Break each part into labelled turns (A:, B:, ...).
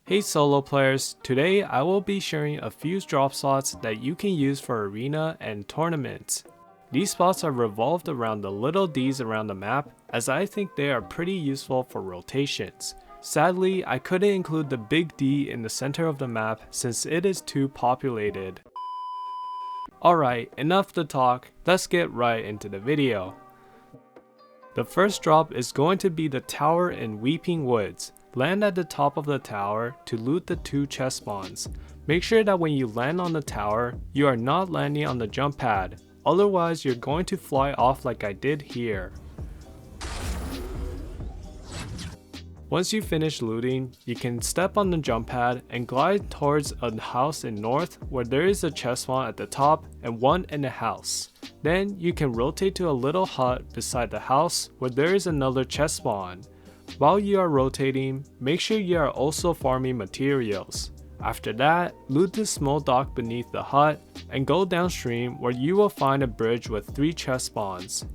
A: Hey solo players, today I will be sharing a few drop spots that you can use for arena and tournaments. These spots are revolved around the little D's around the map, as I think they are pretty useful for rotations. Sadly, I couldn't include the big D in the center of the map since it is too populated. Alright, enough to talk, let's get right into the video. The first drop is going to be the tower in Weeping Woods. Land at the top of the tower to loot the 2 chest spawns. Make sure that when you land on the tower, you are not landing on the jump pad, otherwise you're going to fly off like I did here. Once you finish looting, you can step on the jump pad and glide towards a house in north where there is a chest spawn at the top and one in the house. Then you can rotate to a little hut beside the house where there is another chest spawn. While you are rotating, make sure you are also farming materials. After that, loot the small dock beneath the hut and go downstream where you will find a bridge with 3 chest spawns.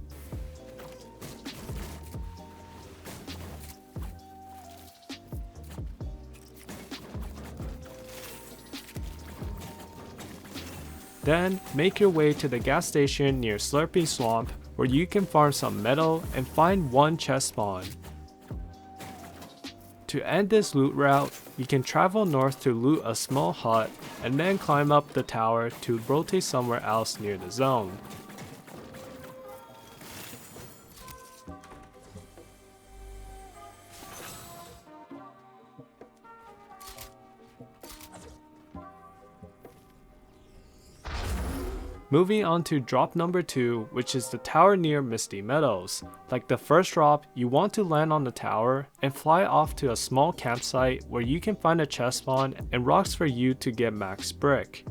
A: Then, make your way to the gas station near Slurping Swamp where you can farm some metal and find 1 chest spawn. To end this loot route, you can travel north to loot a small hut and then climb up the tower to rotate somewhere else near the zone. Moving on to drop number 2, which is the tower near Misty Meadows. Like the first drop, you want to land on the tower and fly off to a small campsite where you can find a chest spawn and rocks for you to get max brick.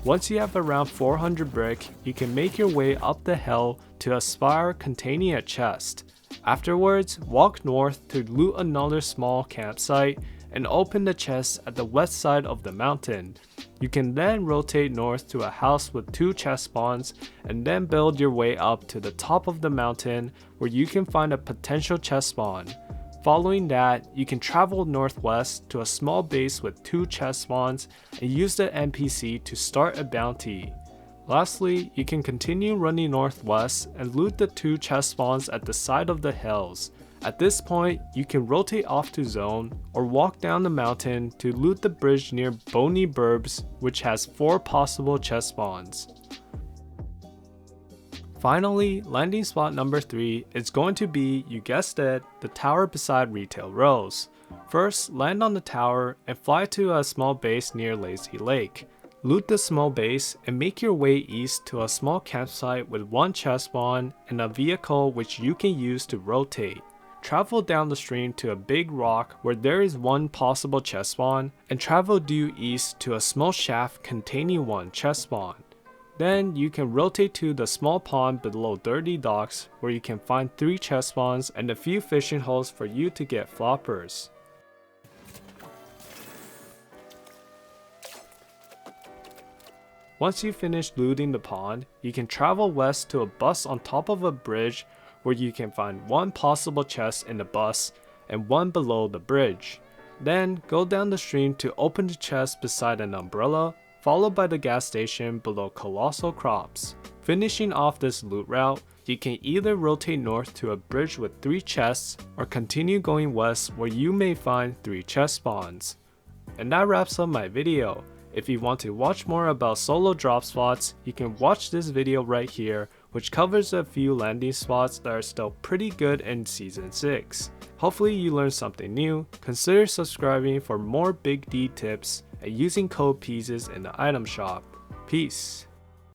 A: Once you have around 400 brick, you can make your way up the hill to a spire containing a chest. Afterwards, walk north to loot another small campsite and open the chest at the west side of the mountain. You can then rotate north to a house with 2 chest spawns and then build your way up to the top of the mountain where you can find a potential chest spawn. Following that, you can travel northwest to a small base with 2 chest spawns and use the NPC to start a bounty. Lastly, you can continue running northwest and loot the 2 chest spawns at the side of the hills. At this point, you can rotate off to zone or walk down the mountain to loot the bridge near Bony Burbs, which has 4 possible chest spawns. Finally, landing spot number 3 is going to be, you guessed it, the tower beside Retail Rose. First, land on the tower and fly to a small base near Lazy Lake. Loot the small base and make your way east to a small campsite with 1 chest spawn and a vehicle which you can use to rotate. Travel down the stream to a big rock where there is 1 possible chest spawn, and travel due east to a small shaft containing 1 chest spawn. Then you can rotate to the small pond below Dirty Docks where you can find 3 chest spawns and a few fishing holes for you to get floppers. Once you finish looting the pond, you can travel west to a bus on top of a bridge where you can find 1 possible chest in the bus and 1 below the bridge. Then go down the stream to open the chest beside an umbrella, followed by the gas station below Colossal Crops. Finishing off this loot route, you can either rotate north to a bridge with 3 chests or continue going west where you may find 3 chest spawns. And that wraps up my video. If you want to watch more about solo drop spots, you can watch this video right here, which covers a few landing spots that are still pretty good in Season 6. Hopefully you learned something new. Consider subscribing for more Big D tips and using code PEASES in the item shop. Peace.